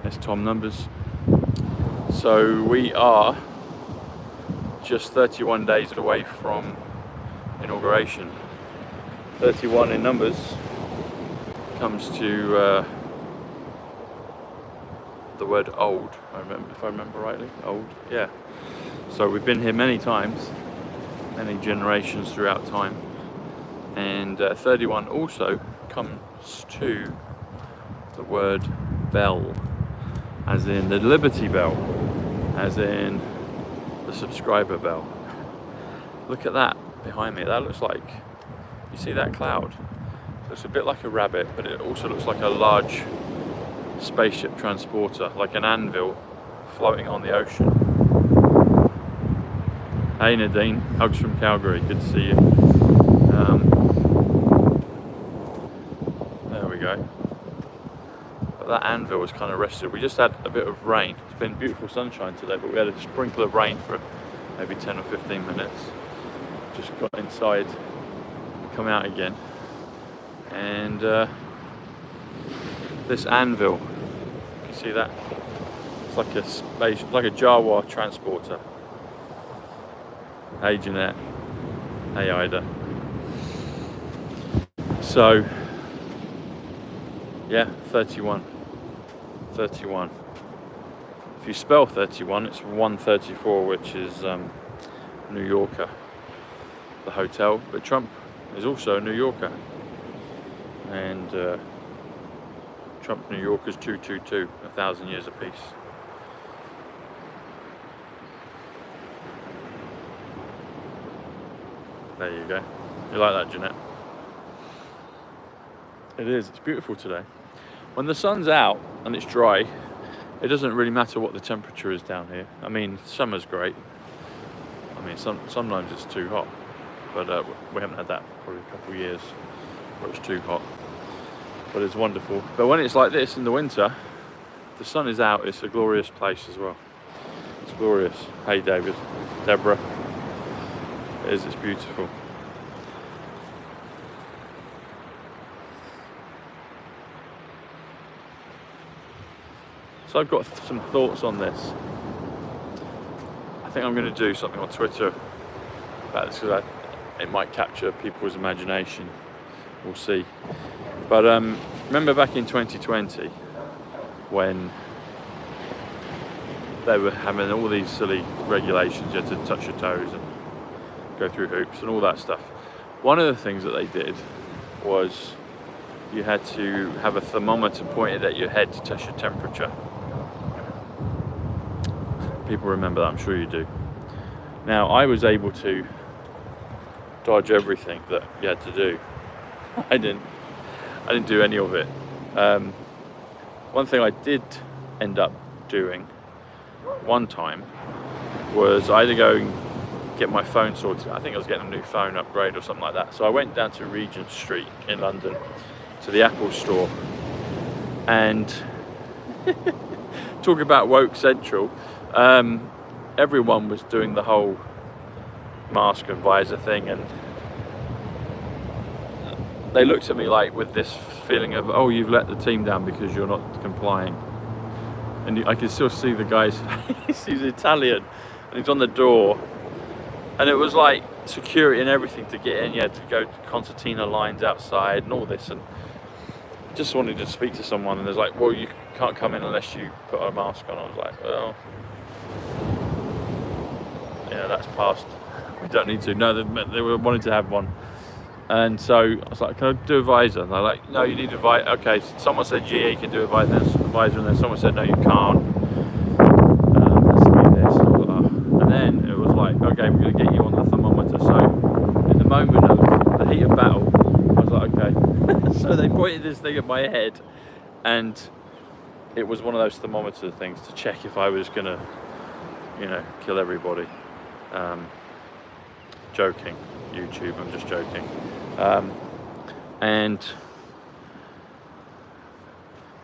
There's Tom numbers. So we are just 31 days away from inauguration. 31 in numbers comes to the word old, if I remember rightly. Old, yeah. So we've been here many times, many generations throughout time, and 31 also comes to the word bell, as in the Liberty Bell, as in the subscriber bell. Look at that behind me. That looks like, you see that cloud? Looks a bit like a rabbit, but it also looks like a large spaceship transporter, like an anvil floating on the ocean. Hey Nadine, hugs from Calgary, good to see you. There we go. But that anvil was kind of rested. We just had a bit of rain. It's been beautiful sunshine today, but we had a sprinkle of rain for maybe 10 or 15 minutes. Just got inside, come out again, and this anvil, you can see that? It's like a space, like a Jawa transporter. Hey Jeanette, hey Ida. So, yeah, 31. 31. If you spell 31, it's 134, which is New Yorker, the hotel. But Trump is also a New Yorker, and Trump New Yorkers 222, 1,000 years apiece. There you go. You like that, Jeanette? It is. It's beautiful today. When the sun's out and it's dry, it doesn't really matter what the temperature is down here. I mean, summer's great. I mean, sometimes it's too hot, but we haven't had that for probably a couple of years where it's too hot. But it's wonderful. But when it's like this in the winter, the sun is out. It's a glorious place as well. It's glorious. Hey, David, Deborah. It is. It's beautiful. So I've got some thoughts on this. I think I'm going to do something on Twitter about this because it might capture people's imagination. We'll see. But remember back in 2020 when they were having all these silly regulations, you had to touch your toes and go through hoops and all that stuff. One of the things that they did was you had to have a thermometer pointed at your head to test your temperature. People remember that, I'm sure you do. Now, I was able to dodge everything that you had to do. I didn't do any of it. One thing I did end up doing one time was I had to go and get my phone sorted. I think I was getting a new phone upgrade or something like that. So I went down to Regent Street in London to the Apple store, and talk about woke central. Everyone was doing the whole mask and visor thing, and they looked at me like with this feeling of, oh, you've let the team down because you're not complying. And I could still see the guy's face. He's Italian and he's on the door, and it was like security and everything to get in. You had to go to concertina lines outside and all this, and just wanted to speak to someone, and there's like, well, you can't come in unless you put a mask on. I was like, well, yeah, that's past. We don't need to. No, they were wanting to have one. And so I was like, can I do a visor? And they're like, no, you need a visor. Okay, someone said, yeah, you can do a visor, and then someone said, no, you can't. Has to be this. And, and then it was like, okay, we're going to get you on the thermometer. So in the moment of the heat of battle, I was like, okay. So they pointed this thing at my head, and it was one of those thermometer things to check if I was going to, you know, kill everybody. Joking, YouTube, I'm just joking. And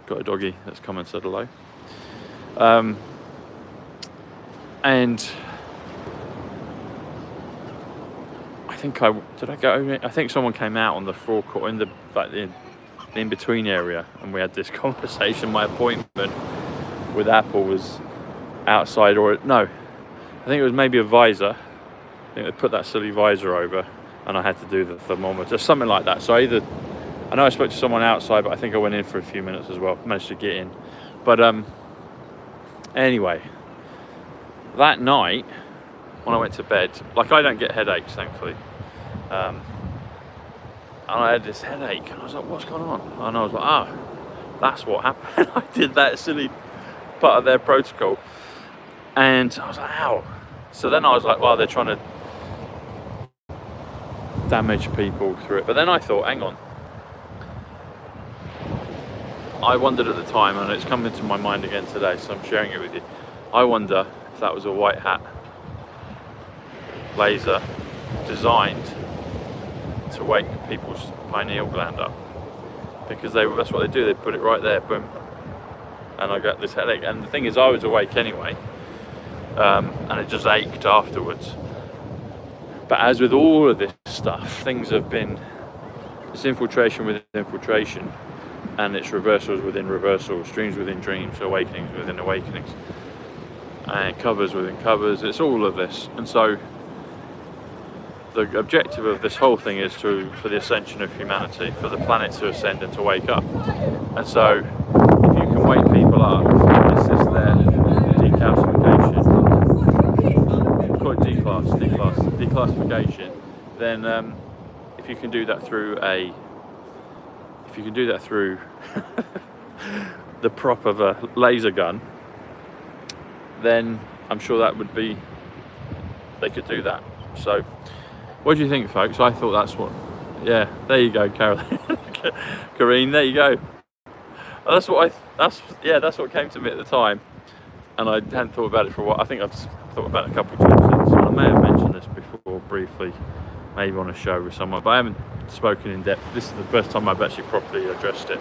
got a doggy that's come and said hello. And I think did I go? I think someone came out on the forecourt in the in between area, and we had this conversation. My appointment with Apple was outside, or no, I think it was maybe a visor. I think they put that silly visor over, and I had to do the thermometer, something like that. So I know I spoke to someone outside, but I think I went in for a few minutes as well. Managed to get in, but anyway, that night when I went to bed, like, I don't get headaches, thankfully. And I had this headache, and I was like, what's going on? And I was like, ah, that's what happened. I did that silly part of their protocol, and I was like, ow. So then I was like, well, they're trying to damage people through it. But then I thought, hang on, I wondered at the time, and it's come into my mind again today, so I'm sharing it with you. I wonder if that was a white hat laser designed to wake people's pineal gland up, because that's what they do. They put it right there, boom, and I got this headache. And the thing is, I was awake anyway, and it just ached afterwards. But as with all of this stuff, things have been, it's infiltration within infiltration, and it's reversals within reversals, dreams within dreams, awakenings within awakenings, and covers within covers. It's all of this. And so the objective of this whole thing is for the ascension of humanity, for the planet to ascend and to wake up. And so if you can wake people up, assist their decalcification, call it declassification, then if you can do that through the prop of a laser gun, then I'm sure that would be, they could do that. So what do you think, folks? I thought that's what, yeah, there you go, Caroline. Karine, there you go. That's what came to me at the time, and I hadn't thought about it for a while. I think I've thought about it a couple of times since. I may have mentioned this before briefly, maybe on a show with someone, but I haven't spoken in depth. This is the first time I've actually properly addressed it,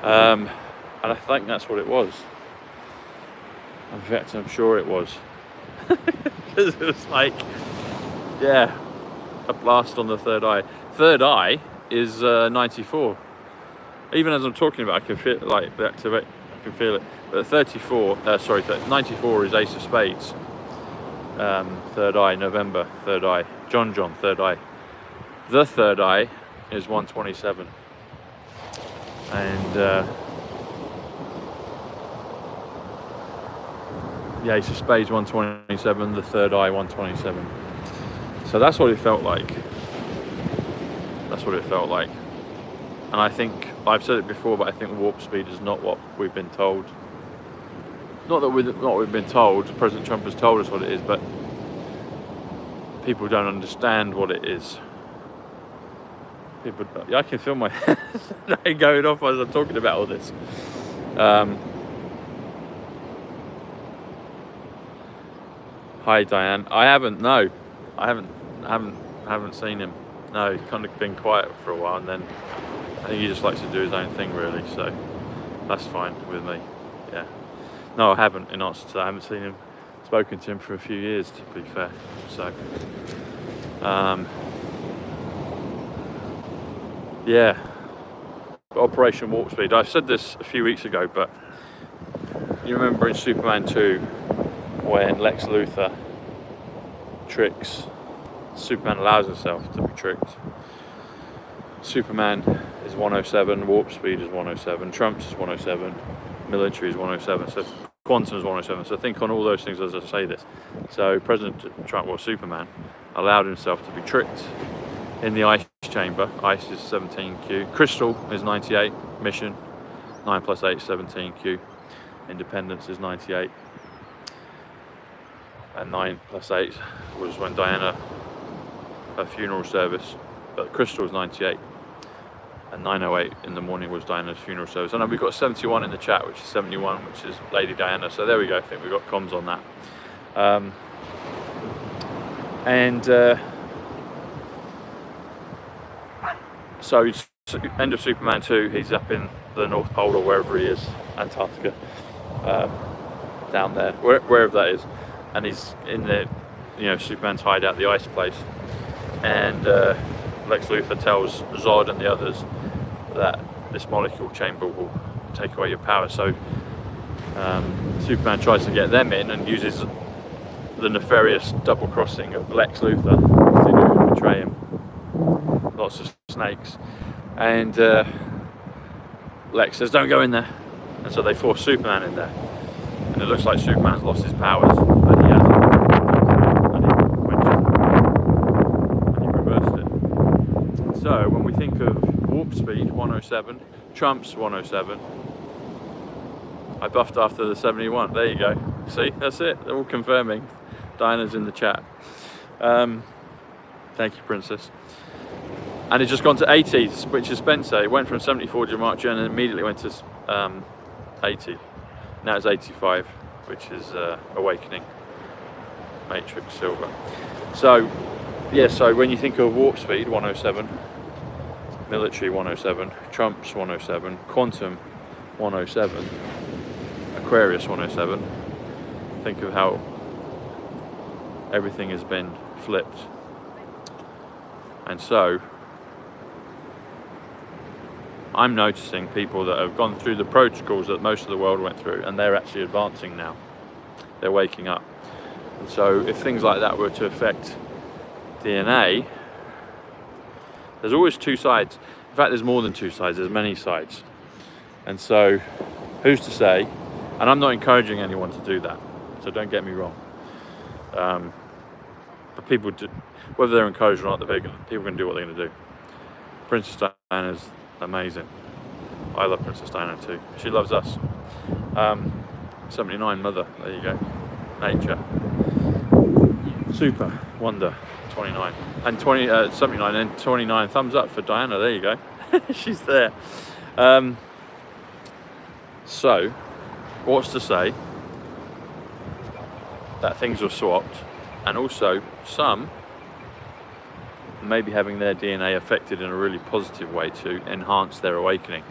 and I think that's what it was. In fact, I'm sure it was, because it was like, yeah, a blast on the third eye. Third eye is 94. Even as I'm talking about, I can feel it, like the activate. I can feel it. But 94 is Ace of Spades. Third eye, November. Third eye, John, third eye. The third eye is 127, and the Ace of Spades 127, the third eye 127. So that's what it felt like. That's what it felt like. And I think, I've said it before, but I think warp speed is not what we've been told. Not what we've been told, President Trump has told us what it is, but people don't understand what it is. I can feel my head going off as I'm talking about all this. Hi Diane. I haven't seen him. No, he's kind of been quiet for a while, and then I think he just likes to do his own thing, really, so that's fine with me. Yeah. No, I haven't, in answer to that. I haven't seen him, spoken to him for a few years, to be fair. So yeah. Operation Warp Speed. I've said this a few weeks ago, but you remember in Superman 2 when Lex Luthor tricks Superman, allows himself to be tricked. Superman is 107, warp speed is 107, Trump's is 107, military is 107, so quantum is 107. So think on all those things as I say this. So President Trump, or Superman, allowed himself to be tricked in the ice chamber. Ice is 17Q, crystal is 98, mission 9 plus 8 17Q, independence is 98, and 9 plus 8 was when Diana, her funeral service, but crystal was 98, and 9:08 in the morning was Diana's funeral service. I know we've got 71 in the chat, which is 71, which is Lady Diana, so there we go. I think we've got comms on that. So end of Superman 2, he's up in the North Pole or wherever he is, Antarctica, down there, wherever that is, and he's in the, Superman's hideout, the ice place, and Lex Luthor tells Zod and the others that this molecule chamber will take away your power. So Superman tries to get them in and uses the nefarious double crossing of Lex Luthor to betray him. Lots of snakes, and Lex says don't go in there, and so they force Superman in there, and it looks like Superman's lost his powers, but he hasn't, and he reversed it. So when we think of warp speed 107, Trump's 107, I buffed after the 71. There you go. See, that's it. They're all confirming. Diana's in the chat. Thank you, Princess. And it's just gone to 80, which is Spencer. It went from 74 to March and then immediately went to 80. Now it's 85, which is Awakening. Matrix Silver. So, yeah, so when you think of warp speed 107, military 107, Trump's 107, quantum 107, Aquarius 107, think of how everything has been flipped. And so I'm noticing people that have gone through the protocols that most of the world went through, and they're actually advancing now. They're waking up. And so if things like that were to affect DNA, there's always two sides. In fact, there's more than two sides, there's many sides. And so who's to say, and I'm not encouraging anyone to do that, so don't get me wrong. But people do, whether they're encouraged or not, people can do what they're going to do. Princess Diana's amazing. I love Princess Diana too. She loves us. 79 mother, there you go. Nature. Super, wonder, 29. And 79 and 29 thumbs up for Diana, there you go. She's there. So, what's to say that things were swapped, and also some may be having their DNA affected in a really positive way to enhance their awakening.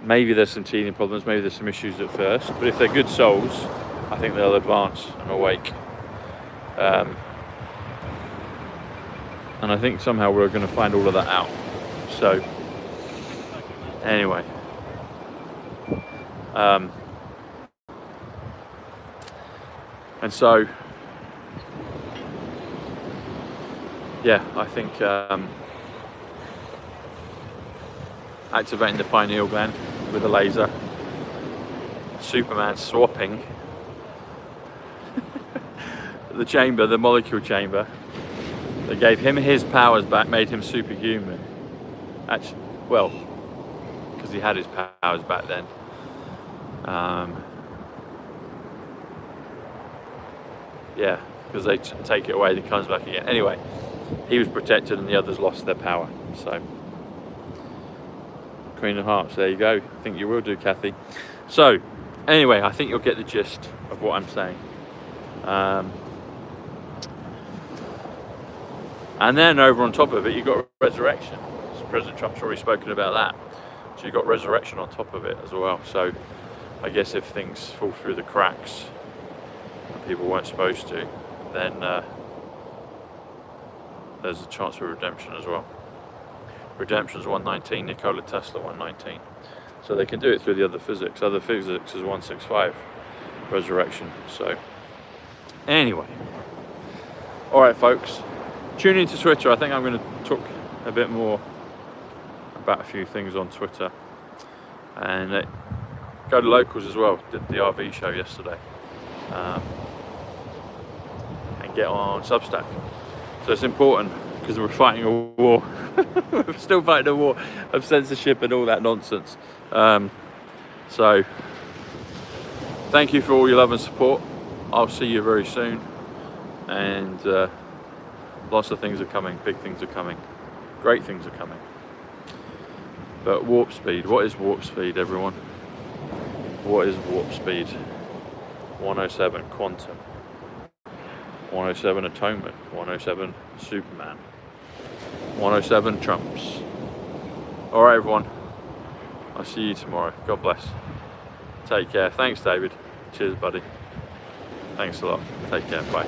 Maybe there's some teething problems, maybe there's some issues at first, but if they're good souls, I think they'll advance and awake. And I think somehow we're going to find all of that out. So, anyway. And so, yeah, I think activating the pineal gland with a laser, Superman swapping the chamber, the molecule chamber, that gave him his powers back, made him superhuman. Actually, well, because he had his powers back then. Yeah, because they take it away, it comes back again. Anyway, he was protected and the others lost their power. So, Queen of Hearts, there you go. I think you will do, Kathy. So, anyway, I think you'll get the gist of what I'm saying. And then over on top of it, you've got resurrection. So President Trump's already spoken about that. So you've got resurrection on top of it as well. So I guess if things fall through the cracks and people weren't supposed to, then there's a chance for redemption as well. Redemption's 119, Nikola Tesla 119. So they can do it through the other physics. Other physics is 165, resurrection. So anyway, all right, folks. Tune into Twitter. I think I'm going to talk a bit more about a few things on Twitter, and go to locals as well. Did the RV show yesterday, and get on Substack. So it's important because we're fighting a war. We're still fighting a war of censorship and all that nonsense. So thank you for all your love and support. I'll see you very soon, and lots of things are coming, big things are coming, great things are coming. But warp speed, what is warp speed, everyone? What is warp speed? 107 quantum, 107 atonement, 107 Superman, 107 Trumps. All right, everyone, I'll see you tomorrow. God bless. Take care. Thanks, David. Cheers, buddy. Thanks a lot. Take care. Bye.